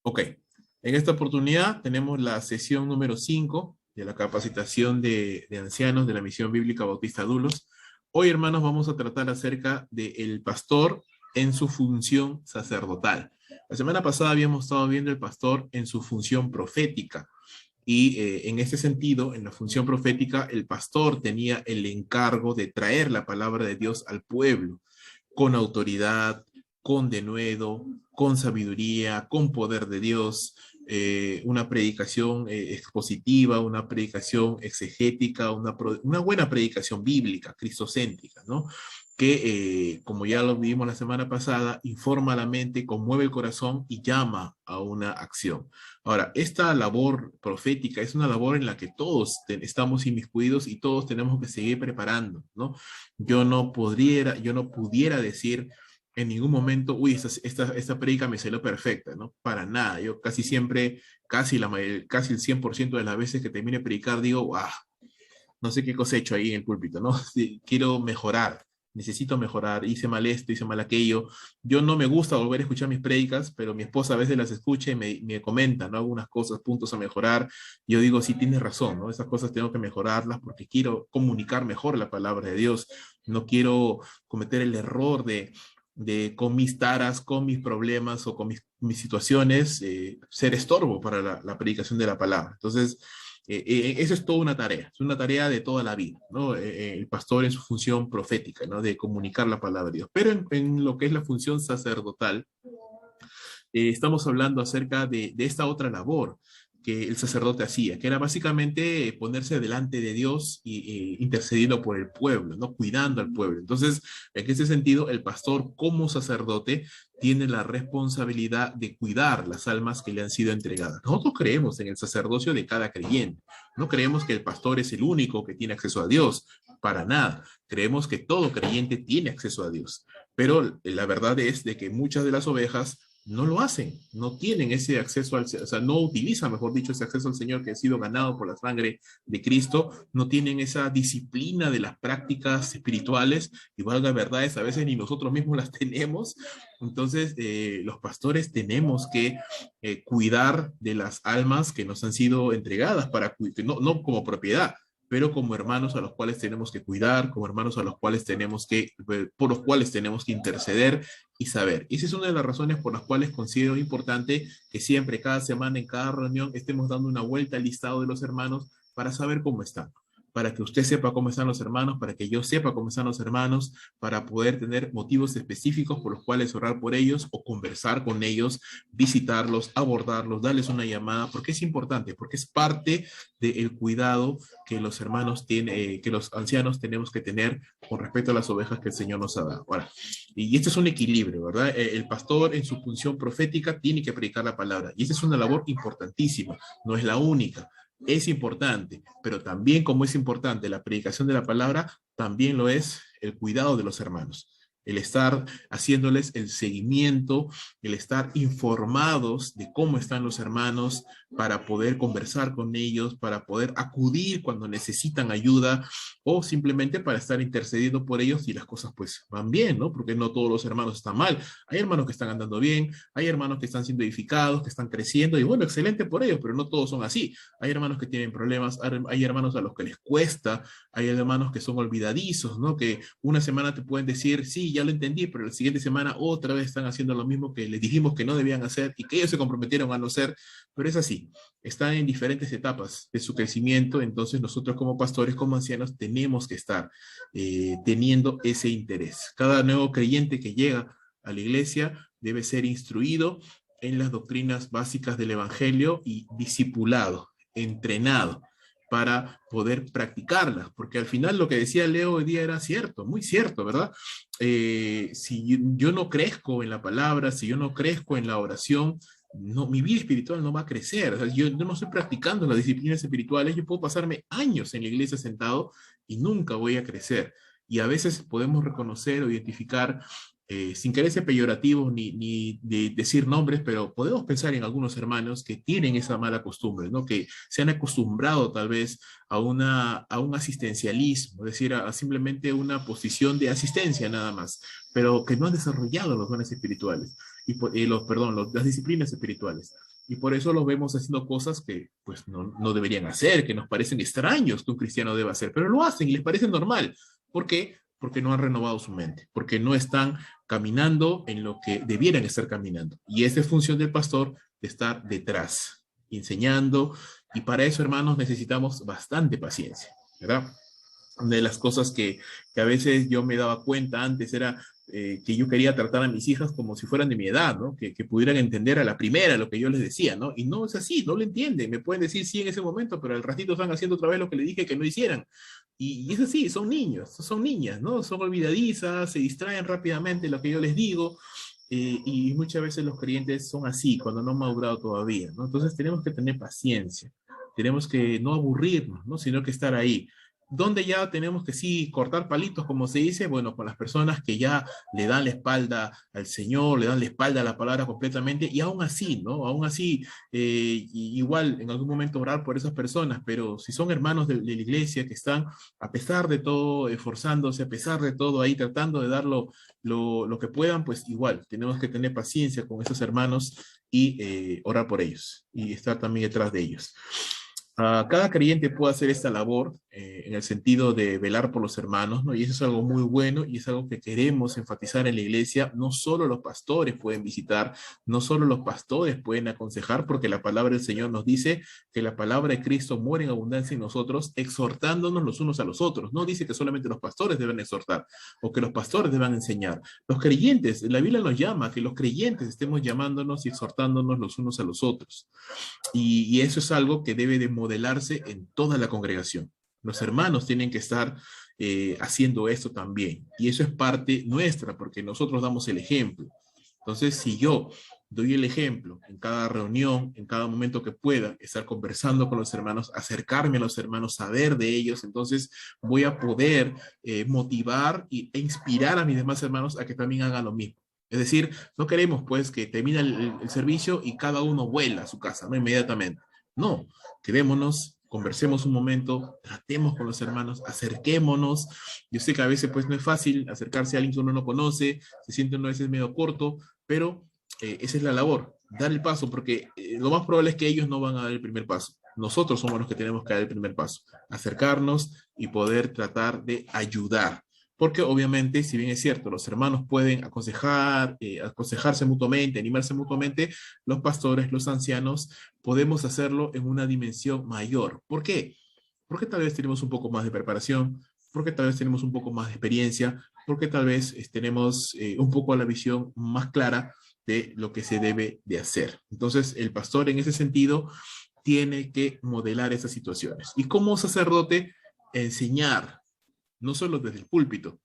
Ok, en esta oportunidad tenemos la sesión número 5 de la capacitación de ancianos de la Misión Bíblica Bautista Dulos. Hoy, hermanos, vamos a tratar acerca del pastor en su función sacerdotal. La semana pasada habíamos estado viendo el pastor en su función profética. Y en este sentido, en la función profética, el pastor tenía el encargo de traer la palabra de Dios al pueblo con autoridad, con denuedo, con sabiduría, con poder de Dios, una predicación expositiva, una predicación exegética, una buena predicación bíblica, cristocéntrica, ¿no? Que, como ya lo vimos la semana pasada, informa a la mente, conmueve el corazón y llama a una acción. Ahora, esta labor profética es una labor en la que todos estamos inmiscuidos y todos tenemos que seguir preparando, ¿no? Yo no pudiera decir en ningún momento, uy, esta prédica me salió perfecta, ¿no? Para nada. Yo casi siempre, casi el 100% de las veces que termine de predicar, digo, wow, no sé qué cosa he hecho ahí en el púlpito, ¿no? Sí, quiero mejorar, necesito mejorar, hice mal esto, hice mal aquello. Yo no me gusta volver a escuchar mis prédicas, pero mi esposa a veces las escucha y me comenta, ¿no? Algunas cosas, puntos a mejorar. Yo digo, sí, tienes razón, ¿no? Esas cosas tengo que mejorarlas porque quiero comunicar mejor la palabra de Dios. No quiero cometer el error de con mis taras, con mis problemas o con mis situaciones, ser estorbo para la predicación de la palabra. Entonces, eso es toda una tarea, es una tarea de toda la vida, ¿no? El pastor en su función profética, ¿no? De comunicar la palabra de Dios. Pero en lo que es la función sacerdotal, estamos hablando acerca de esta otra labor que el sacerdote hacía, que era básicamente ponerse delante de Dios y intercediendo por el pueblo, ¿no? Cuidando al pueblo. Entonces, en ese sentido, el pastor como sacerdote tiene la responsabilidad de cuidar las almas que le han sido entregadas. Nosotros creemos en el sacerdocio de cada creyente. No creemos que el pastor es el único que tiene acceso a Dios, para nada. Creemos que todo creyente tiene acceso a Dios. Pero la verdad es de que muchas de las ovejas no lo hacen, no tienen ese acceso o sea, no utilizan, mejor dicho, ese acceso al Señor que ha sido ganado por la sangre de Cristo, no tienen esa disciplina de las prácticas espirituales, y valga verdades, a veces ni nosotros mismos las tenemos. Entonces, los pastores tenemos que cuidar de las almas que nos han sido entregadas, no como propiedad, pero como hermanos a los cuales tenemos que cuidar, como hermanos a los cuales por los cuales tenemos que interceder y saber. Y esa es una de las razones por las cuales considero importante que siempre, cada semana, en cada reunión, estemos dando una vuelta al listado de los hermanos para saber cómo están, para que usted sepa cómo están los hermanos, para que yo sepa cómo están los hermanos, para poder tener motivos específicos por los cuales orar por ellos o conversar con ellos, visitarlos, abordarlos, darles una llamada, porque es importante, porque es parte del cuidado que los hermanos tienen, que los ancianos tenemos que tener con respecto a las ovejas que el Señor nos ha dado. Ahora, y este es un equilibrio, ¿verdad? El pastor en su función profética tiene que predicar la palabra, y esta es una labor importantísima, no es la única. Es importante, pero también como es importante la predicación de la palabra, también lo es el cuidado de los hermanos, el estar haciéndoles el seguimiento, el estar informados de cómo están los hermanos para poder conversar con ellos, para poder acudir cuando necesitan ayuda o simplemente para estar intercediendo por ellos y las cosas pues van bien, ¿no? Porque no todos los hermanos están mal. Hay hermanos que están andando bien, hay hermanos que están siendo edificados, que están creciendo y bueno, excelente por ellos, pero no todos son así. Hay hermanos que tienen problemas, hay hermanos a los que les cuesta, hay hermanos que son olvidadizos, ¿no? Que una semana te pueden decir, sí, ya lo entendí, pero la siguiente semana otra vez están haciendo lo mismo que les dijimos que no debían hacer y que ellos se comprometieron a no hacer, pero es así, están en diferentes etapas de su crecimiento, entonces nosotros como pastores, como ancianos, tenemos que estar teniendo ese interés. Cada nuevo creyente que llega a la iglesia debe ser instruido en las doctrinas básicas del Evangelio y discipulado, entrenado para poder practicarlas, porque al final lo que decía Leo hoy día era cierto, muy cierto, ¿verdad? Si yo no crezco en la palabra, si yo no crezco en la oración, no, mi vida espiritual no va a crecer. O sea, yo no estoy practicando las disciplinas espirituales, yo puedo pasarme años en la iglesia sentado y nunca voy a crecer. Y a veces podemos reconocer o identificar, sin querer ser peyorativos ni de decir nombres, pero podemos pensar en algunos hermanos que tienen esa mala costumbre, ¿no? Que se han acostumbrado tal vez a un asistencialismo, es decir, a simplemente una posición de asistencia nada más, pero que no han desarrollado los dones espirituales, perdón, las disciplinas espirituales. y por eso los vemos haciendo cosas que pues no deberían hacer, que nos parecen extraños que un cristiano deba hacer, pero lo hacen y les parece normal. ¿Por qué? Porque no han renovado su mente, porque no están caminando en lo que debieran estar caminando. Y esa es función del pastor, de estar detrás, enseñando, y para eso, hermanos, necesitamos bastante paciencia, ¿verdad? Una de las cosas que a veces yo me daba cuenta antes era que yo quería tratar a mis hijas como si fueran de mi edad, ¿no? Que pudieran entender a la primera lo que yo les decía, ¿no? Y no es así, no lo entienden. Me pueden decir sí en ese momento, pero al ratito están haciendo otra vez lo que le dije que no hicieran. Y es así, son niños, son niñas, ¿no? Son olvidadizas, se distraen rápidamente lo que yo les digo. Y muchas veces los creyentes son así, cuando no han madurado todavía, ¿no? Entonces tenemos que tener paciencia, tenemos que no aburrirnos, ¿no? Sino que estar ahí. Donde ya tenemos que sí cortar palitos, como se dice, bueno, con las personas que ya le dan la espalda al Señor, le dan la espalda a la palabra completamente, y aún así, ¿no? Aún así, igual en algún momento orar por esas personas, pero si son hermanos de la iglesia que están, a pesar de todo, esforzándose, a pesar de todo, ahí tratando de dar lo que puedan, pues igual, tenemos que tener paciencia con esos hermanos y orar por ellos, y estar también detrás de ellos. Cada creyente puede hacer esta labor en el sentido de velar por los hermanos, ¿no? Y eso es algo muy bueno y es algo que queremos enfatizar en la iglesia. No solo los pastores pueden visitar, no solo los pastores pueden aconsejar, porque la palabra del Señor nos dice que la palabra de Cristo muere en abundancia en nosotros, exhortándonos los unos a los otros. No dice que solamente los pastores deben exhortar o que los pastores deban enseñar. Los creyentes, la Biblia nos llama a que los creyentes estemos llamándonos y exhortándonos los unos a los otros. Y eso es algo que debe de modelarse en toda la congregación. Los hermanos tienen que estar haciendo esto también. Y eso es parte nuestra, porque nosotros damos el ejemplo. Entonces, si yo doy el ejemplo en cada reunión, en cada momento que pueda, estar conversando con los hermanos, acercarme a los hermanos, saber de ellos, entonces voy a poder motivar e inspirar a mis demás hermanos a que también hagan lo mismo. Es decir, no queremos pues que termine el servicio y cada uno vuela a su casa, ¿no? Inmediatamente. No, quedémonos, conversemos un momento, tratemos con los hermanos, acerquémonos. Yo sé que a veces pues no es fácil acercarse a alguien que uno no conoce, se siente uno a veces medio corto, pero esa es la labor, dar el paso, porque lo más probable es que ellos no van a dar el primer paso. Nosotros somos los que tenemos que dar el primer paso, acercarnos y poder tratar de ayudar. Porque obviamente, si bien es cierto, los hermanos pueden aconsejar, aconsejarse mutuamente, animarse mutuamente, los pastores, los ancianos, podemos hacerlo en una dimensión mayor. ¿Por qué? Porque tal vez tenemos un poco más de preparación, porque tal vez tenemos un poco más de experiencia, porque tal vez tenemos un poco la visión más clara de lo que se debe de hacer. Entonces, el pastor en ese sentido tiene que modelar esas situaciones. Y como sacerdote, enseñar no solo desde el púlpito,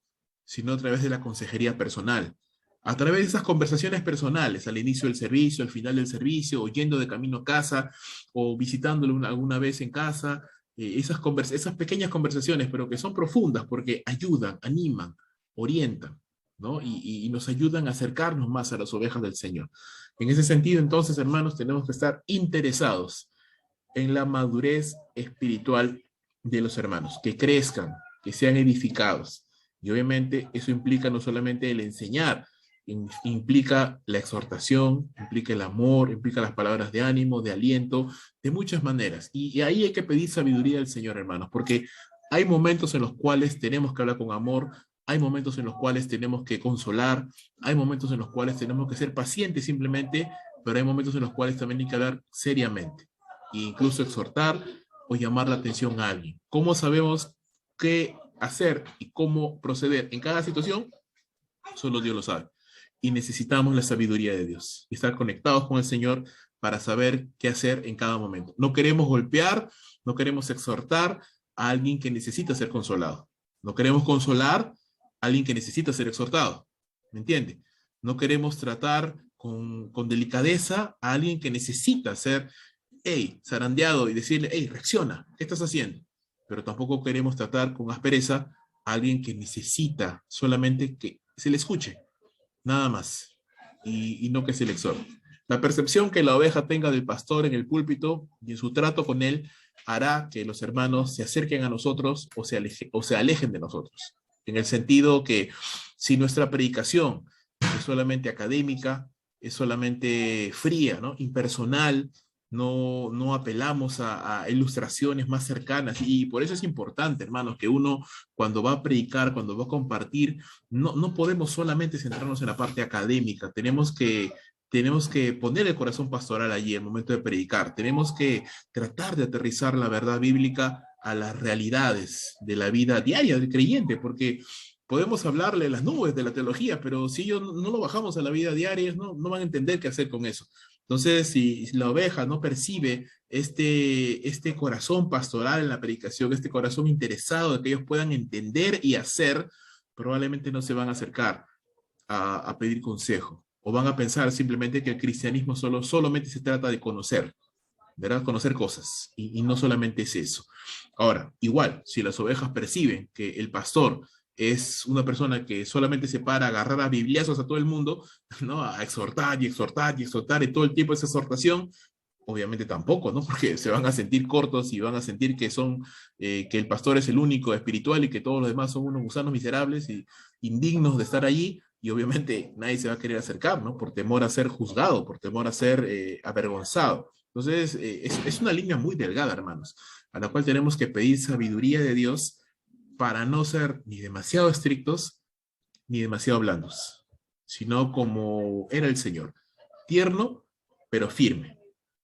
sino a través de la consejería personal, a través de esas conversaciones personales, al inicio del servicio, al final del servicio, o yendo de camino a casa, o visitándolo alguna vez en casa, esas pequeñas conversaciones, pero que son profundas porque ayudan, animan, orientan, ¿no? Y nos ayudan a acercarnos más a las ovejas del Señor. En ese sentido, entonces, hermanos, tenemos que estar interesados en la madurez espiritual de los hermanos, que crezcan, que sean edificados. Y obviamente eso implica no solamente el enseñar, implica la exhortación, implica el amor, implica las palabras de ánimo, de aliento, de muchas maneras. Y ahí hay que pedir sabiduría al Señor, hermanos, porque hay momentos en los cuales tenemos que hablar con amor, hay momentos en los cuales tenemos que consolar, hay momentos en los cuales tenemos que ser pacientes simplemente, pero hay momentos en los cuales también hay que hablar seriamente e incluso exhortar o llamar la atención a alguien. ¿Cómo sabemos qué hacer y cómo proceder en cada situación? Solo Dios lo sabe. Y necesitamos la sabiduría de Dios, estar conectados con el Señor para saber qué hacer en cada momento. No queremos golpear, no queremos exhortar a alguien que necesita ser consolado. No queremos consolar a alguien que necesita ser exhortado. ¿Me entiende? No queremos tratar con delicadeza a alguien que necesita ser zarandeado y decirle, reacciona, ¿qué estás haciendo? Pero tampoco queremos tratar con aspereza a alguien que necesita solamente que se le escuche, nada más, y no que se le exhorte. La percepción que la oveja tenga del pastor en el púlpito y en su trato con él hará que los hermanos se acerquen a nosotros o se alejen de nosotros. En el sentido que si nuestra predicación es solamente académica, es solamente fría, ¿no? Impersonal, no apelamos a ilustraciones más cercanas y por eso es importante, hermanos, que uno cuando va a predicar, cuando va a compartir, no podemos solamente centrarnos en la parte académica, tenemos que poner el corazón pastoral allí en el momento de predicar, tenemos que tratar de aterrizar la verdad bíblica a las realidades de la vida diaria del creyente, porque podemos hablarle a las nubes de la teología, pero si ellos no lo bajamos a la vida diaria, no van a entender qué hacer con eso. Entonces, si la oveja no percibe este corazón pastoral en la predicación, este corazón interesado de que ellos puedan entender y hacer, probablemente no se van a acercar a pedir consejo. O van a pensar simplemente que el cristianismo solamente se trata de conocer, ¿verdad? Conocer cosas. Y no solamente es eso. Ahora, igual, si las ovejas perciben que el pastor es una persona que solamente se para a agarrar a bibliazos a todo el mundo, ¿no? A exhortar y exhortar y exhortar y todo el tiempo esa exhortación, obviamente tampoco, ¿no? Porque se van a sentir cortos y van a sentir que que el pastor es el único espiritual y que todos los demás son unos gusanos miserables y indignos de estar allí, y obviamente nadie se va a querer acercar, ¿no? Por temor a ser juzgado, por temor a ser avergonzado. Entonces, es una línea muy delgada, hermanos, a la cual tenemos que pedir sabiduría de Dios para no ser ni demasiado estrictos ni demasiado blandos, sino como era el Señor, tierno, pero firme,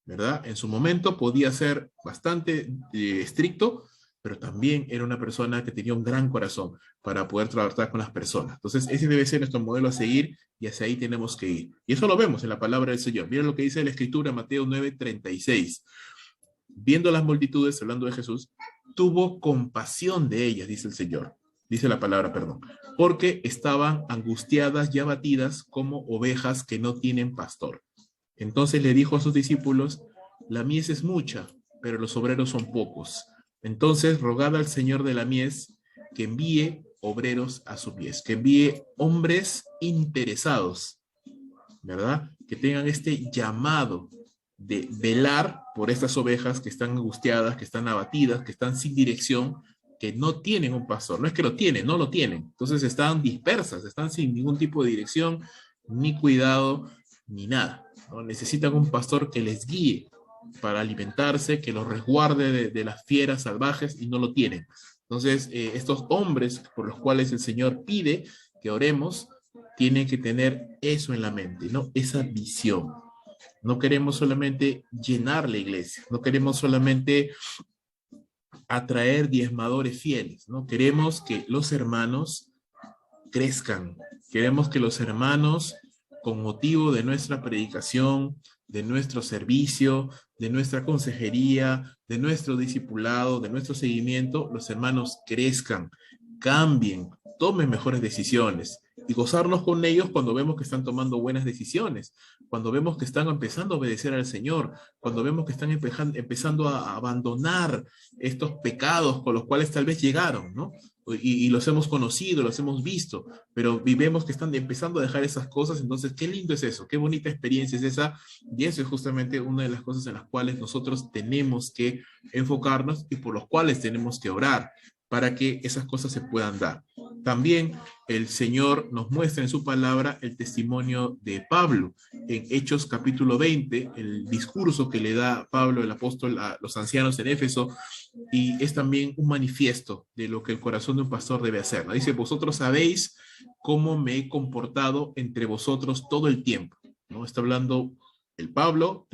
¿verdad? En su momento podía ser bastante estricto, pero también era una persona que tenía un gran corazón para poder tratar con las personas. Entonces, ese debe ser nuestro modelo a seguir y hacia ahí tenemos que ir. Y eso lo vemos en la palabra del Señor. Miren lo que dice la Escritura, Mateo 9:36. Viendo las multitudes, hablando de Jesús, tuvo compasión de ellas, dice el Señor. Dice la palabra, perdón. Porque estaban angustiadas y abatidas como ovejas que no tienen pastor. Entonces le dijo a sus discípulos, la mies es mucha, pero los obreros son pocos. Entonces rogad al Señor de la mies que envíe obreros a su mies, que envíe hombres interesados, ¿verdad? Que tengan este llamado de velar por estas ovejas que están angustiadas, que están abatidas, que están sin dirección, que no tienen un pastor. No es que lo tienen, no lo tienen. Entonces están dispersas, están sin ningún tipo de dirección, ni cuidado, ni nada, ¿no? Necesitan un pastor que les guíe para alimentarse, que los resguarde de las fieras salvajes y no lo tienen. Entonces, estos hombres por los cuales el Señor pide que oremos, tienen que tener eso en la mente, ¿no? Esa visión. No queremos solamente llenar la iglesia, no queremos solamente atraer diezmadores fieles, ¿no? Queremos que los hermanos crezcan, queremos que los hermanos, con motivo de nuestra predicación, de nuestro servicio, de nuestra consejería, de nuestro discipulado, de nuestro seguimiento, los hermanos crezcan, cambien, tomen mejores decisiones y gozarnos con ellos cuando vemos que están tomando buenas decisiones, cuando vemos que están empezando a obedecer al Señor, cuando vemos que están empezando a abandonar estos pecados con los cuales tal vez llegaron, ¿no? Y los hemos conocido, los hemos visto, pero vemos que están empezando a dejar esas cosas. Entonces, qué lindo es eso, qué bonita experiencia es esa, y eso es justamente una de las cosas en las cuales nosotros tenemos que enfocarnos y por los cuales tenemos que orar para que esas cosas se puedan dar. También el Señor nos muestra en su palabra el testimonio de Pablo en Hechos capítulo 20, el discurso que le da Pablo el apóstol a los ancianos en Éfeso, y es también un manifiesto de lo que el corazón de un pastor debe hacer, ¿no? Dice, vosotros sabéis cómo me he comportado entre vosotros todo el tiempo, ¿no? Está hablando el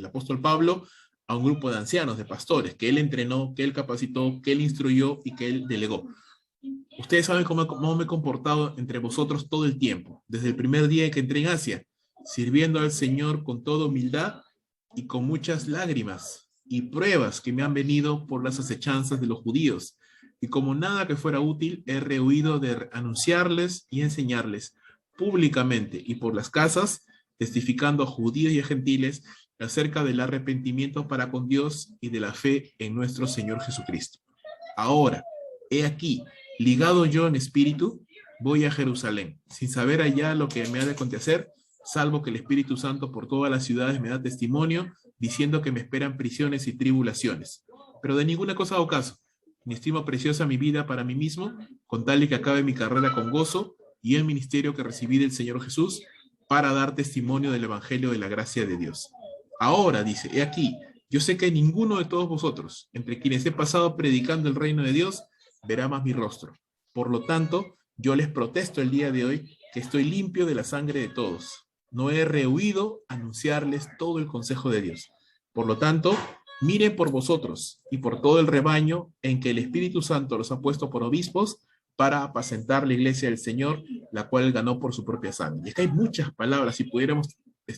apóstol Pablo, a un grupo de ancianos, de pastores, que él entrenó, que él capacitó, que él instruyó y que él delegó. Ustedes saben cómo me he comportado entre vosotros todo el tiempo, desde el primer día que entré en Asia, sirviendo al Señor con toda humildad y con muchas lágrimas y pruebas que me han venido por las acechanzas de los judíos. Y como nada que fuera útil, he rehuido de anunciarles y enseñarles públicamente y por las casas, testificando a judíos y a gentiles acerca del arrepentimiento para con Dios y de la fe en nuestro Señor Jesucristo. Ahora, he aquí, ligado yo en espíritu, voy a Jerusalén, sin saber allá lo que me ha de acontecer, salvo que el Espíritu Santo por todas las ciudades me da testimonio, diciendo que me esperan prisiones y tribulaciones. Pero de ninguna cosa hago caso, ni estimo preciosa mi vida para mí mismo, con tal y que acabe mi carrera con gozo y el ministerio que recibí del Señor Jesús, para dar testimonio del evangelio de la gracia de Dios. Ahora, dice, he aquí, yo sé que ninguno de todos vosotros, entre quienes he pasado predicando el reino de Dios, verá más mi rostro. Por lo tanto, yo les protesto el día de hoy que estoy limpio de la sangre de todos. No he rehuido anunciarles todo el consejo de Dios. Por lo tanto, miren por vosotros y por todo el rebaño en que el Espíritu Santo los ha puesto por obispos para apacentar la iglesia del Señor, la cual ganó por su propia sangre. Y es que hay muchas palabras, si pudiéramos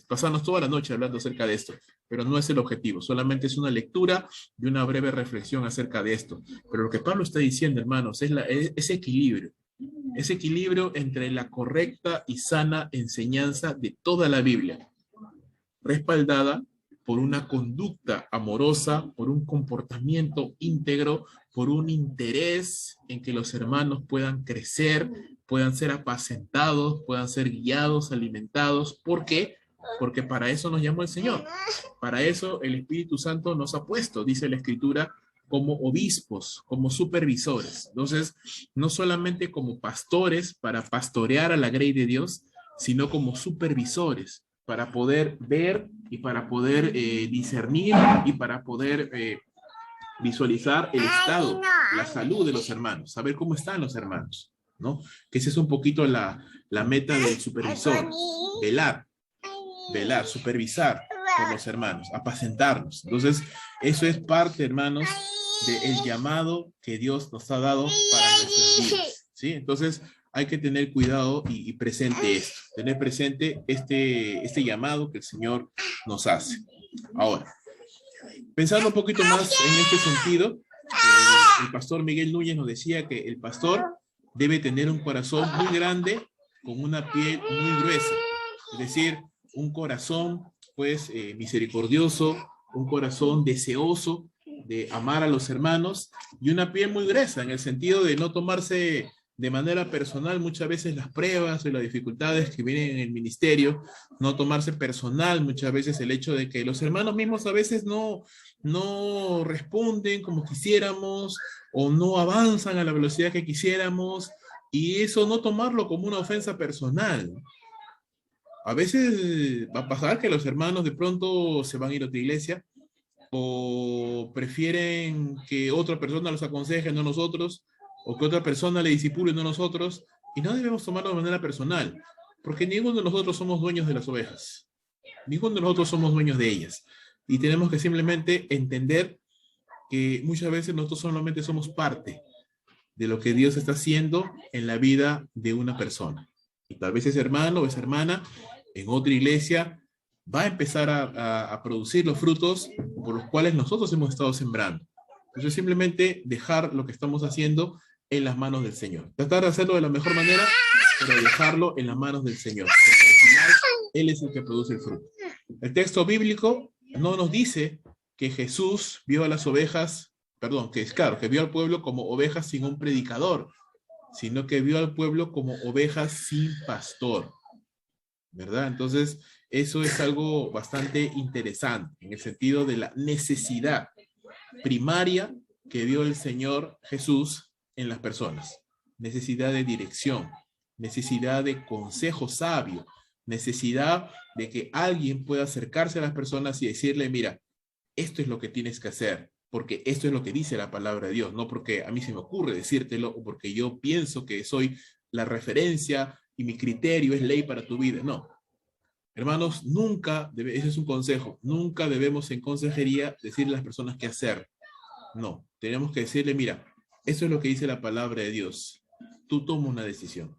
pasarnos toda la noche hablando acerca de esto, pero no es el objetivo, solamente es una lectura y una breve reflexión acerca de esto. Pero lo que Pablo está diciendo, hermanos, es ese equilibrio entre la correcta y sana enseñanza de toda la Biblia, respaldada por una conducta amorosa, por un comportamiento íntegro, por un interés en que los hermanos puedan crecer, puedan ser apacentados, puedan ser guiados, alimentados. ¿Por qué? Porque para eso nos llamó el Señor. Para eso el Espíritu Santo nos ha puesto, dice la Escritura, como obispos, como supervisores. Entonces, no solamente como pastores para pastorear a la grey de Dios, sino como supervisores para poder ver y para poder discernir y para poder visualizar el estado, la salud de los hermanos, saber cómo están los hermanos, ¿no? Que esa es un poquito la meta del supervisor, velar, supervisar por los hermanos, apacentarnos. Entonces, eso es parte, hermanos, del llamado que Dios nos ha dado para nuestras vidas, ¿sí? Entonces, hay que tener cuidado y presente esto, tener presente este llamado que el Señor nos hace. Ahora, pensando un poquito más en este sentido, el pastor Miguel Núñez nos decía que el pastor debe tener un corazón muy grande con una piel muy gruesa, es decir, un corazón pues misericordioso, un corazón deseoso de amar a los hermanos y una piel muy gruesa en el sentido de no tomarse de manera personal muchas veces las pruebas y las dificultades que vienen en el ministerio, no tomarse personal muchas veces el hecho de que los hermanos mismos a veces no responden como quisiéramos o no avanzan a la velocidad que quisiéramos, y eso no tomarlo como una ofensa personal. A veces va a pasar que los hermanos de pronto se van a ir a otra iglesia o prefieren que otra persona los aconseje, no nosotros, o que otra persona le disipule, no nosotros, y no debemos tomarlo de manera personal, porque ninguno de nosotros somos dueños de las ovejas, ninguno de nosotros somos dueños de ellas, y tenemos que simplemente entender que muchas veces nosotros solamente somos parte de lo que Dios está haciendo en la vida de una persona. Y tal vez ese hermano o esa hermana en otra iglesia va a empezar a producir los frutos por los cuales nosotros hemos estado sembrando. Entonces simplemente dejar lo que estamos haciendo en las manos del Señor. Tratar de hacerlo de la mejor manera, pero dejarlo en las manos del Señor. Porque al final Él es el que produce el fruto. El texto bíblico no nos dice que Jesús vio a las ovejas, perdón, que es claro, que vio al pueblo como ovejas sin un predicador, sino que vio al pueblo como ovejas sin pastor, ¿verdad? Entonces, eso es algo bastante interesante en el sentido de la necesidad primaria que vio el Señor Jesús en las personas. Necesidad de dirección, necesidad de consejo sabio, necesidad de que alguien pueda acercarse a las personas y decirle, mira, esto es lo que tienes que hacer, porque esto es lo que dice la palabra de Dios, no porque a mí se me ocurre decírtelo o porque yo pienso que soy la referencia y mi criterio es ley para tu vida. No. Hermanos, ese es un consejo, nunca debemos en consejería decirle a las personas qué hacer. No, tenemos que decirle, mira, eso es lo que dice la palabra de Dios. Tú toma una decisión.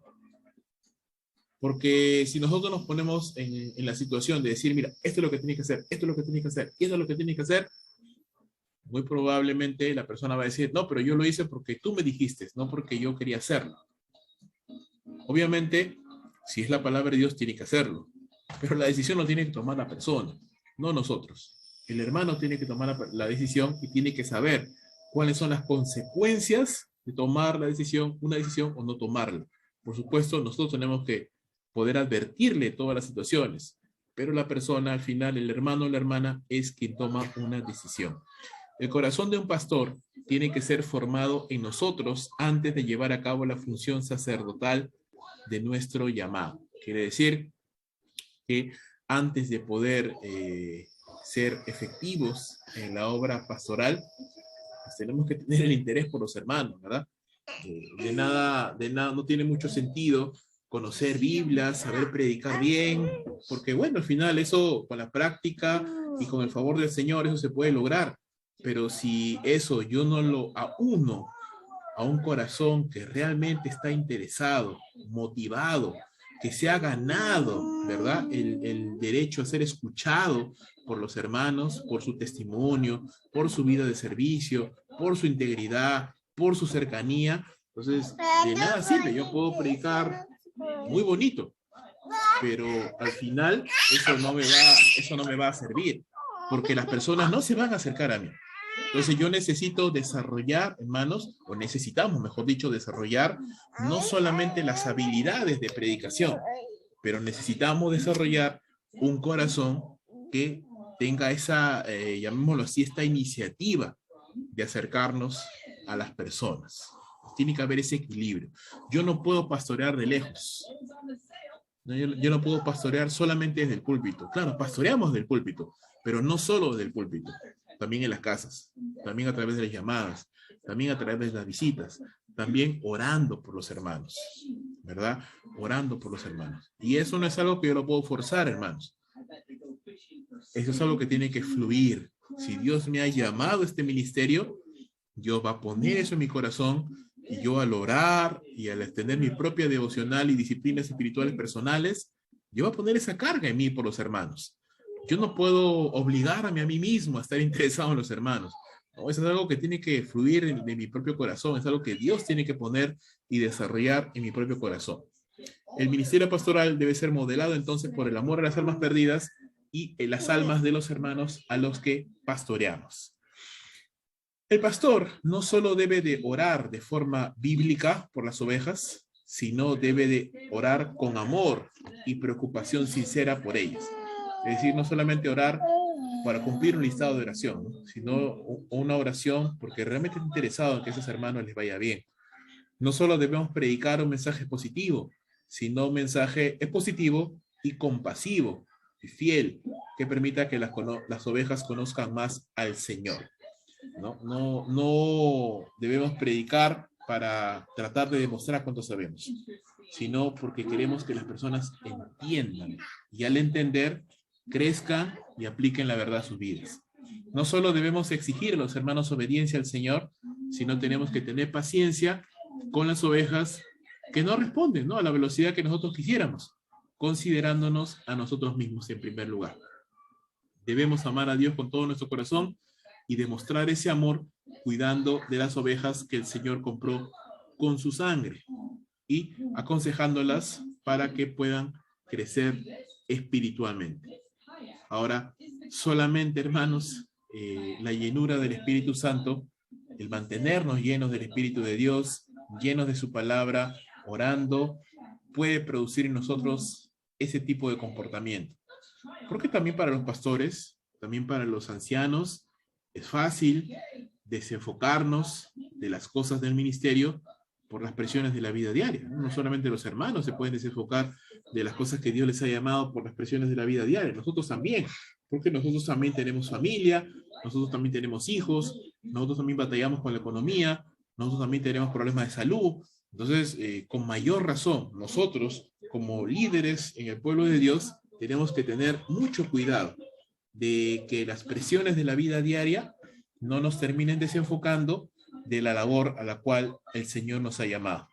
Porque si nosotros nos ponemos en la situación de decir, mira, esto es lo que tienes que hacer, esto es lo que tienes que hacer, y esto es lo que tienes que hacer, muy probablemente la persona va a decir, no, pero yo lo hice porque tú me dijiste, no porque yo quería hacerlo. Obviamente, si es la palabra de Dios, tiene que hacerlo. Pero la decisión lo tiene que tomar la persona, no nosotros. El hermano tiene que tomar la decisión y tiene que saber cuáles son las consecuencias de tomar una decisión o no tomarla. Por supuesto, nosotros tenemos que poder advertirle todas las situaciones, pero la persona, al final, el hermano o la hermana, es quien toma una decisión. El corazón de un pastor tiene que ser formado en nosotros antes de llevar a cabo la función sacerdotal de nuestro llamado. Quiere decir, que antes de poder ser efectivos en la obra pastoral, pues tenemos que tener el interés por los hermanos, ¿verdad? De nada, no tiene mucho sentido conocer Biblias, saber predicar bien, porque bueno, al final eso con la práctica y con el favor del Señor eso se puede lograr, pero si eso yo no lo auno a un corazón que realmente está interesado, motivado, que se ha ganado, ¿verdad? El derecho a ser escuchado por los hermanos, por su testimonio, por su vida de servicio, por su integridad, por su cercanía. Entonces, de nada sirve. Yo puedo predicar muy bonito, pero al final eso no me va a servir, porque las personas no se van a acercar a mí. Entonces yo necesito desarrollar, hermanos, o necesitamos, mejor dicho, desarrollar no solamente las habilidades de predicación, pero necesitamos desarrollar un corazón que tenga esa, llamémoslo así, esta iniciativa de acercarnos a las personas. Tiene que haber ese equilibrio. Yo no puedo pastorear de lejos. Yo no puedo pastorear solamente desde el púlpito. Claro, pastoreamos del púlpito, pero no solo desde el púlpito, también en las casas, también a través de las llamadas, también a través de las visitas, también orando por los hermanos, ¿verdad? Orando por los hermanos. Y eso no es algo que yo lo puedo forzar, hermanos. Eso es algo que tiene que fluir. Si Dios me ha llamado a este ministerio, Dios va a poner eso en mi corazón y yo al orar y al extender mi propia devocional y disciplinas espirituales personales, yo voy a poner esa carga en mí por los hermanos. Yo no puedo obligarme a mí mismo a estar interesado en los hermanos. No, eso es algo que tiene que fluir de mi propio corazón, es algo que Dios tiene que poner y desarrollar en mi propio corazón. El ministerio pastoral debe ser modelado entonces por el amor a las almas perdidas y en las almas de los hermanos a los que pastoreamos. El pastor no solo debe de orar de forma bíblica por las ovejas, sino debe de orar con amor y preocupación sincera por ellas. Es decir, no solamente orar para cumplir un listado de oración, ¿no? Sino una oración porque realmente está interesado en que a esos hermanos les vaya bien. No solo debemos predicar un mensaje positivo, sino un mensaje positivo y compasivo y fiel, que permita que las ovejas conozcan más al Señor. No debemos predicar para tratar de demostrar cuánto sabemos, sino porque queremos que las personas entiendan y al entender crezcan y apliquen la verdad a sus vidas. No solo debemos exigir a los hermanos obediencia al Señor, sino tenemos que tener paciencia con las ovejas que no responden, ¿no?, a la velocidad que nosotros quisiéramos, considerándonos a nosotros mismos en primer lugar. Debemos amar a Dios con todo nuestro corazón y demostrar ese amor cuidando de las ovejas que el Señor compró con su sangre y aconsejándolas para que puedan crecer espiritualmente. Ahora, solamente, hermanos, la llenura del Espíritu Santo, el mantenernos llenos del Espíritu de Dios, llenos de su palabra, orando, puede producir en nosotros ese tipo de comportamiento. Porque también para los pastores, también para los ancianos, es fácil desenfocarnos de las cosas del ministerio por las presiones de la vida diaria. No solamente los hermanos se pueden desenfocar de las cosas que Dios les ha llamado por las presiones de la vida diaria, nosotros también, porque nosotros también tenemos familia, nosotros también tenemos hijos, nosotros también batallamos con la economía, nosotros también tenemos problemas de salud. Entonces, con mayor razón, nosotros, como líderes en el pueblo de Dios, tenemos que tener mucho cuidado de que las presiones de la vida diaria no nos terminen desenfocando de la labor a la cual el Señor nos ha llamado,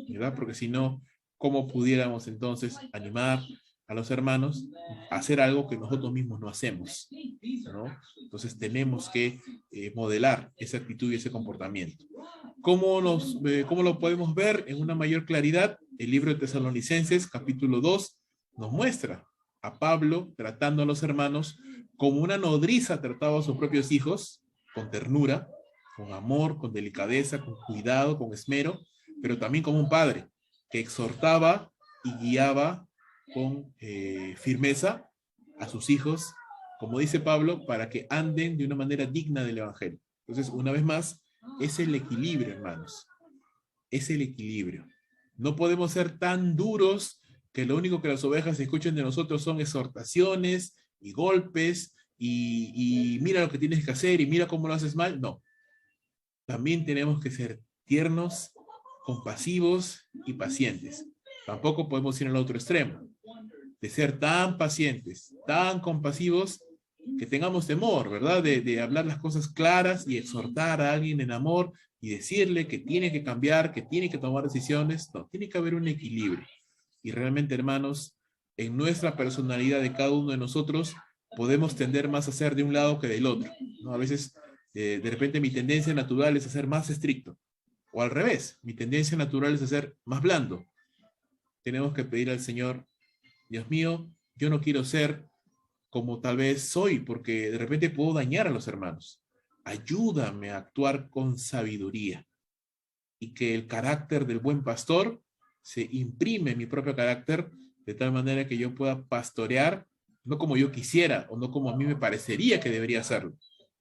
¿verdad? Porque si no, ¿cómo pudiéramos entonces animar a los hermanos a hacer algo que nosotros mismos no hacemos, ¿no? Entonces tenemos que modelar esa actitud y ese comportamiento. ¿Cómo lo podemos ver en una mayor claridad? El libro de Tesalonicenses, capítulo 2, nos muestra a Pablo tratando a los hermanos como una nodriza trataba a sus propios hijos, con ternura, con amor, con delicadeza, con cuidado, con esmero, pero también como un padre que exhortaba y guiaba con firmeza a sus hijos, como dice Pablo, para que anden de una manera digna del Evangelio. Entonces, una vez más, es el equilibrio, hermanos. Es el equilibrio. No podemos ser tan duros que lo único que las ovejas escuchan de nosotros son exhortaciones y golpes y mira lo que tienes que hacer y mira cómo lo haces mal. No, también tenemos que ser tiernos, compasivos y pacientes. Tampoco podemos ir al otro extremo, de ser tan pacientes, tan compasivos, que tengamos temor, ¿verdad? De hablar las cosas claras y exhortar a alguien en amor y decirle que tiene que cambiar, que tiene que tomar decisiones. No, tiene que haber un equilibrio. Y realmente, hermanos, en nuestra personalidad de cada uno de nosotros, podemos tender más a ser de un lado que del otro, ¿no? A veces, de repente, mi tendencia natural es a ser más estricto. O al revés, mi tendencia natural es a ser más blando. Tenemos que pedir al Señor, Dios mío, yo no quiero ser como tal vez soy, porque de repente puedo dañar a los hermanos. Ayúdame a actuar con sabiduría y que el carácter del buen pastor se imprime en mi propio carácter de tal manera que yo pueda pastorear no como yo quisiera o no como a mí me parecería que debería hacerlo,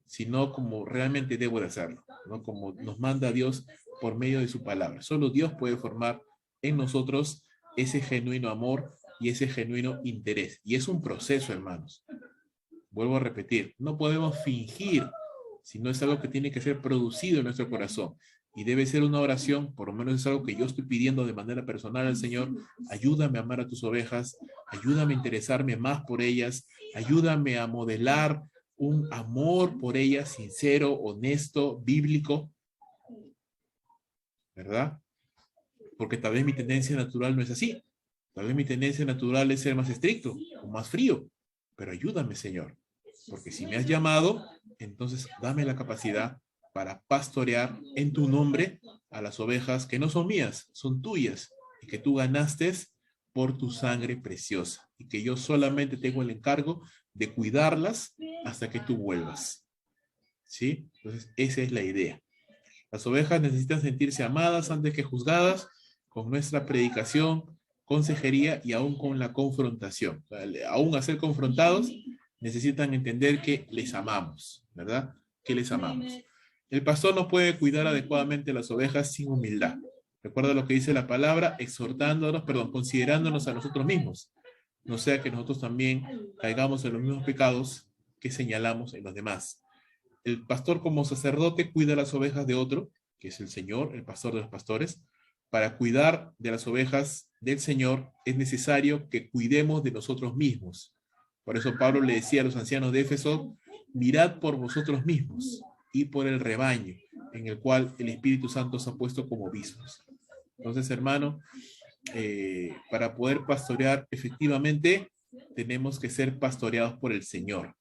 sino como realmente debo de hacerlo, no como nos manda Dios por medio de su palabra. Solo Dios puede formar en nosotros ese genuino amor y ese genuino interés. Y es un proceso, hermanos. Vuelvo a repetir, no podemos fingir, sino es algo que tiene que ser producido en nuestro corazón. Y debe ser una oración, por lo menos es algo que yo estoy pidiendo de manera personal al Señor. Ayúdame a amar a tus ovejas, ayúdame a interesarme más por ellas, ayúdame a modelar un amor por ellas sincero, honesto, bíblico, ¿verdad? Porque tal vez mi tendencia natural no es así. Tal vez mi tendencia natural es ser más estricto o más frío. Pero ayúdame, Señor. Porque si me has llamado, entonces dame la capacidad para pastorear en tu nombre a las ovejas que no son mías, son tuyas, y que tú ganaste por tu sangre preciosa, y que yo solamente tengo el encargo de cuidarlas hasta que tú vuelvas. ¿Sí? Entonces, esa es la idea. Las ovejas necesitan sentirse amadas antes que juzgadas, con nuestra predicación, consejería y aún con la confrontación. O sea, aún a ser confrontados, necesitan entender que les amamos, ¿verdad? Que les amamos. El pastor no puede cuidar adecuadamente las ovejas sin humildad. Recuerda lo que dice la palabra, considerándonos a nosotros mismos. No sea que nosotros también caigamos en los mismos pecados que señalamos en los demás. El pastor como sacerdote cuida las ovejas de otro, que es el Señor, el pastor de los pastores. Para cuidar de las ovejas del Señor es necesario que cuidemos de nosotros mismos. Por eso Pablo le decía a los ancianos de Éfeso, mirad por vosotros mismos y por el rebaño en el cual el Espíritu Santo os ha puesto como obispos. Entonces, hermano, para poder pastorear efectivamente, tenemos que ser pastoreados por el Señor.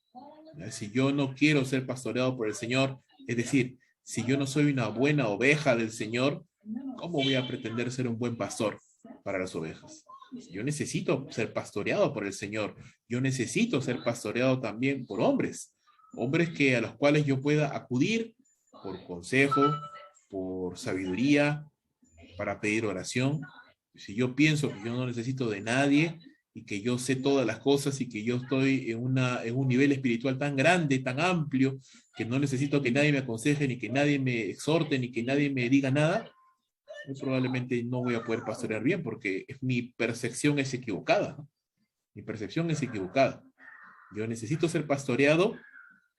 Si yo no quiero ser pastoreado por el Señor, es decir, si yo no soy una buena oveja del Señor, ¿cómo voy a pretender ser un buen pastor para las ovejas? Yo necesito ser pastoreado por el Señor. Yo necesito ser pastoreado también por hombres. Hombres a los cuales yo pueda acudir por consejo, por sabiduría, para pedir oración. Si yo pienso que yo no necesito de nadie y que yo sé todas las cosas y que yo estoy en un nivel espiritual tan grande, tan amplio, que no necesito que nadie me aconseje, ni que nadie me exhorte, ni que nadie me diga nada, muy probablemente no voy a poder pastorear bien porque mi percepción es equivocada, ¿no? Mi percepción es equivocada. Yo necesito ser pastoreado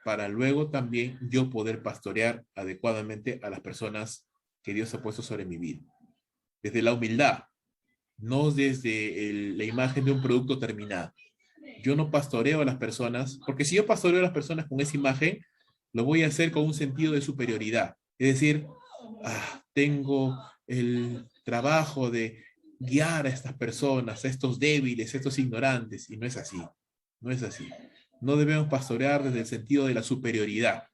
para luego también yo poder pastorear adecuadamente a las personas que Dios ha puesto sobre mi vida. Desde la humildad, no desde la imagen de un producto terminado. Yo no pastoreo a las personas, porque si yo pastoreo a las personas con esa imagen, lo voy a hacer con un sentido de superioridad. Es decir, tengo el trabajo de guiar a estas personas, a estos débiles, a estos ignorantes, y no es así. No es así. No debemos pastorear desde el sentido de la superioridad.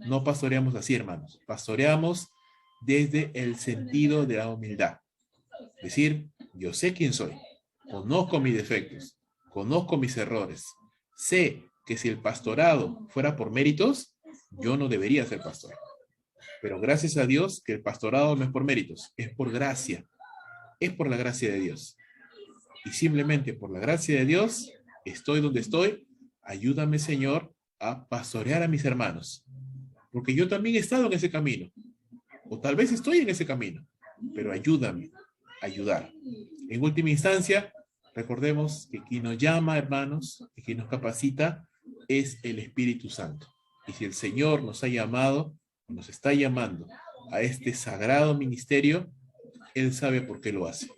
No pastoreamos así, hermanos. Pastoreamos desde el sentido de la humildad. Es decir, yo sé quién soy, conozco mis defectos, conozco mis errores, sé que si el pastorado fuera por méritos, yo no debería ser pastor. Pero gracias a Dios que el pastorado no es por méritos, es por gracia, es por la gracia de Dios. Y simplemente por la gracia de Dios estoy donde estoy. Ayúdame, Señor, a pastorear a mis hermanos, porque yo también he estado en ese camino, o tal vez estoy en ese camino, pero ayúdame a ayudar. En última instancia, Recordemos que quien nos llama, hermanos, y quien nos capacita, es el Espíritu Santo. Y si el Señor nos ha llamado, nos está llamando a este sagrado ministerio, Él sabe por qué lo hace.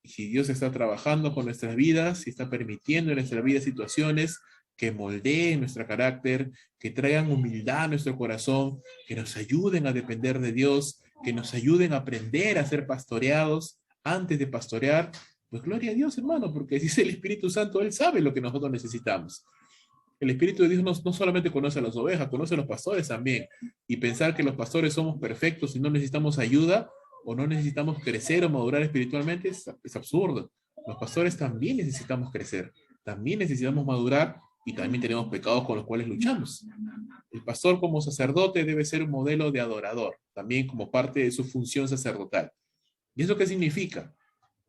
Y si Dios está trabajando con nuestras vidas, si está permitiendo en nuestra vida situaciones que moldeen nuestro carácter, que traigan humildad a nuestro corazón, que nos ayuden a depender de Dios, que nos ayuden a aprender a ser pastoreados antes de pastorear, pues gloria a Dios, hermano, porque si es el Espíritu Santo, Él sabe lo que nosotros necesitamos. El Espíritu de Dios no solamente conoce a las ovejas, conoce a los pastores también. Y pensar que los pastores somos perfectos y no necesitamos ayuda, o no necesitamos crecer o madurar espiritualmente, es absurdo. Los pastores también necesitamos crecer, también necesitamos madurar y también tenemos pecados con los cuales luchamos. El pastor como sacerdote debe ser un modelo de adorador, también como parte de su función sacerdotal. ¿Y eso qué significa?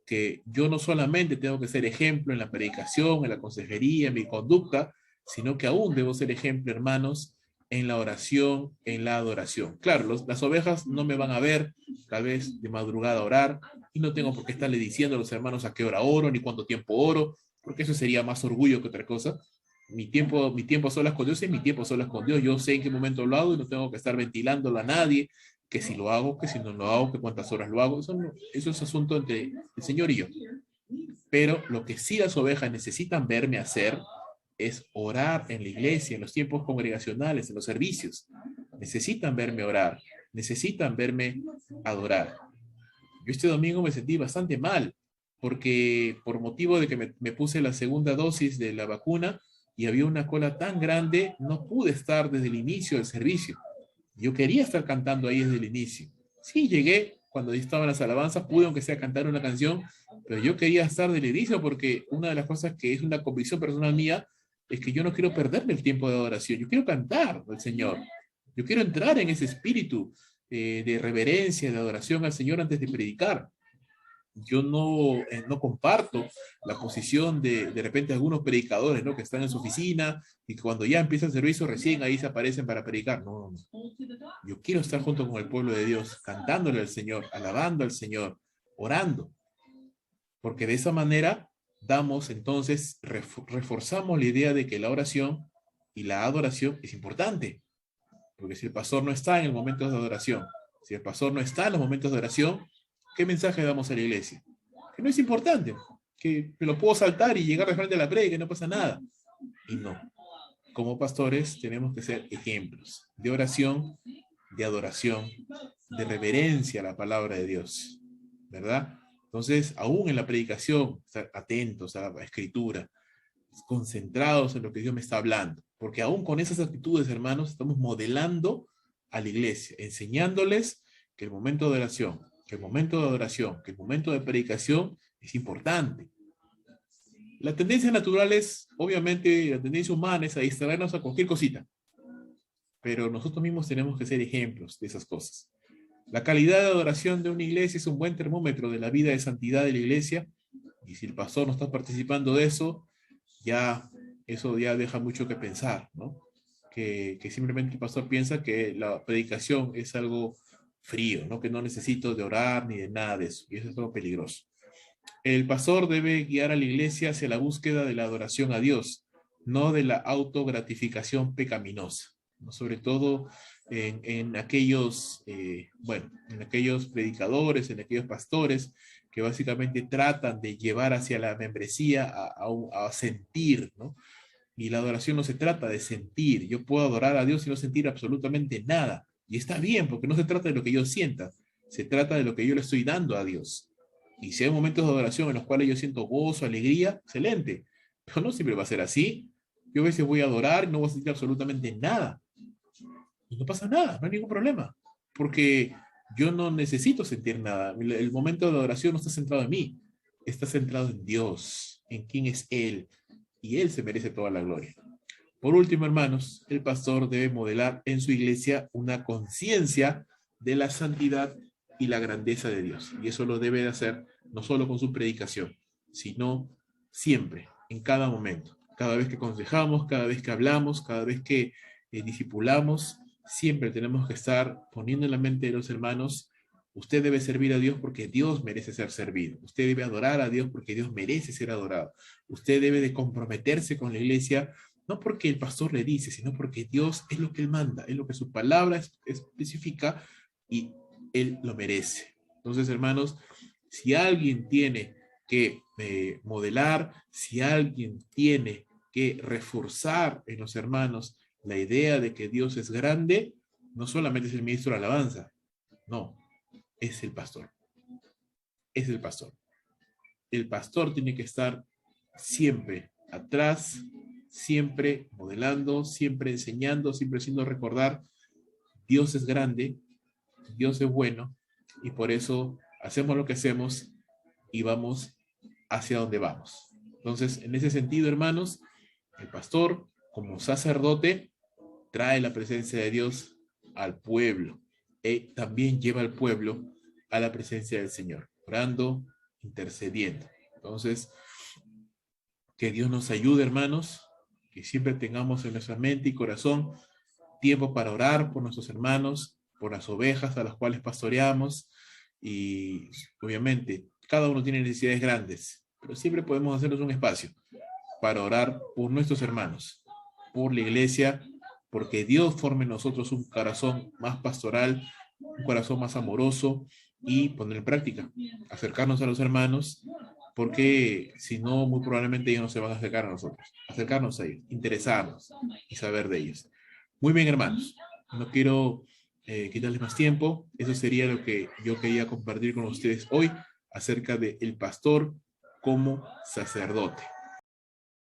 Que yo no solamente tengo que ser ejemplo en la predicación, en la consejería, en mi conducta, sino que aún debo ser ejemplo, hermanos, en la oración, en la adoración. Claro, las ovejas no me van a ver, tal vez de madrugada a orar, y no tengo por qué estarle diciendo a los hermanos a qué hora oro, ni cuánto tiempo oro, porque eso sería más orgullo que otra cosa. Mi tiempo a solas con Dios es mi tiempo a solas con Dios. Yo sé en qué momento lo hago y no tengo que estar ventilándolo a nadie, que si lo hago, que si no lo hago, que cuántas horas lo hago. Eso es asunto entre el Señor y yo. Pero lo que sí las ovejas necesitan verme hacer es orar en la iglesia, en los tiempos congregacionales, en los servicios. Necesitan verme orar, necesitan verme adorar. Yo este domingo me sentí bastante mal, porque por motivo de que me puse la segunda dosis de la vacuna y había una cola tan grande, no pude estar desde el inicio del servicio. Yo quería estar cantando ahí desde el inicio. Sí, llegué cuando estaban las alabanzas, pude aunque sea cantar una canción, pero yo quería estar desde el inicio porque una de las cosas que es una convicción personal mía es que yo no quiero perderme el tiempo de adoración, yo quiero cantar al Señor, yo quiero entrar en ese espíritu de reverencia, de adoración al Señor antes de predicar. Yo no comparto la posición de repente algunos predicadores, ¿no? Que están en su oficina y que cuando ya empieza el servicio recién ahí se aparecen para predicar. No, no. Yo quiero estar junto con el pueblo de Dios, cantándole al Señor, alabando al Señor, orando, porque de esa manera damos entonces, reforzamos la idea de que la oración y la adoración es importante, porque si el pastor no está en el momento de adoración, si el pastor no está en los momentos de oración, ¿qué mensaje damos a la iglesia? Que no es importante, que me lo puedo saltar y llegar de frente a la predica y no pasa nada. Y no. Como pastores tenemos que ser ejemplos de oración, de adoración, de reverencia a la palabra de Dios, ¿verdad? Entonces, aún en la predicación, estar atentos a la escritura, concentrados en lo que Dios me está hablando, porque aún con esas actitudes, hermanos, estamos modelando a la iglesia, enseñándoles que el momento de oración, que el momento de adoración, que el momento de predicación es importante. La tendencia natural es, obviamente, la tendencia humana es a distraernos a cualquier cosita, pero nosotros mismos tenemos que ser ejemplos de esas cosas. La calidad de adoración de una iglesia es un buen termómetro de la vida de santidad de la iglesia, y si el pastor no está participando de eso, eso ya deja mucho que pensar, ¿no? Que simplemente el pastor piensa que la predicación es algo frío, ¿no? Que no necesito de orar ni de nada de eso, y eso es algo peligroso. El pastor debe guiar a la iglesia hacia la búsqueda de la adoración a Dios, no de la autogratificación pecaminosa, ¿no? Sobre todo en aquellos, en aquellos predicadores, en aquellos pastores que básicamente tratan de llevar hacia la membresía a sentir, ¿no? Y la adoración no se trata de sentir. Yo puedo adorar a Dios y no sentir absolutamente nada. Y está bien, porque no se trata de lo que yo sienta, se trata de lo que yo le estoy dando a Dios. Y si hay momentos de adoración en los cuales yo siento gozo, alegría, excelente. Pero no siempre va a ser así. Yo a veces voy a adorar y no voy a sentir absolutamente nada. Y no pasa nada, no hay ningún problema. Porque yo no necesito sentir nada. El momento de adoración no está centrado en mí. Está centrado en Dios, en quién es Él. Y Él se merece toda la gloria. Por último, hermanos, el pastor debe modelar en su iglesia una conciencia de la santidad y la grandeza de Dios. Y eso lo debe de hacer no solo con su predicación, sino siempre, en cada momento. Cada vez que aconsejamos, cada vez que hablamos, cada vez que discipulamos, siempre tenemos que estar poniendo en la mente de los hermanos Usted debe servir a Dios porque Dios merece ser servido. Usted debe adorar a Dios porque Dios merece ser adorado. Usted debe de comprometerse con la iglesia, no porque el pastor le dice, sino porque Dios es lo que Él manda, es lo que su palabra especifica y Él lo merece. Entonces, hermanos, si alguien tiene que modelar, si alguien tiene que reforzar en los hermanos la idea de que Dios es grande, no solamente es el ministro de alabanza, no, es el pastor. Es el pastor. El pastor tiene que estar siempre atrás, siempre modelando, siempre enseñando, siempre haciendo recordar, Dios es grande, Dios es bueno, y por eso hacemos lo que hacemos y vamos hacia donde vamos. Entonces, en ese sentido, hermanos, el pastor, como sacerdote, trae la presencia de Dios al pueblo y también lleva al pueblo a la presencia del Señor, orando, intercediendo. Entonces, que Dios nos ayude, hermanos, que siempre tengamos en nuestra mente y corazón tiempo para orar por nuestros hermanos, por las ovejas a las cuales pastoreamos, y obviamente cada uno tiene necesidades grandes, pero siempre podemos hacernos un espacio para orar por nuestros hermanos, por la iglesia, porque Dios forme en nosotros un corazón más pastoral, un corazón más amoroso, y poner en práctica, acercarnos a los hermanos, porque si no, muy probablemente ellos no se van a acercar a nosotros, acercarnos a ellos, interesarnos y saber de ellos. Muy bien, hermanos, no quiero quitarles más tiempo. Eso sería lo que yo quería compartir con ustedes hoy acerca del pastor como sacerdote.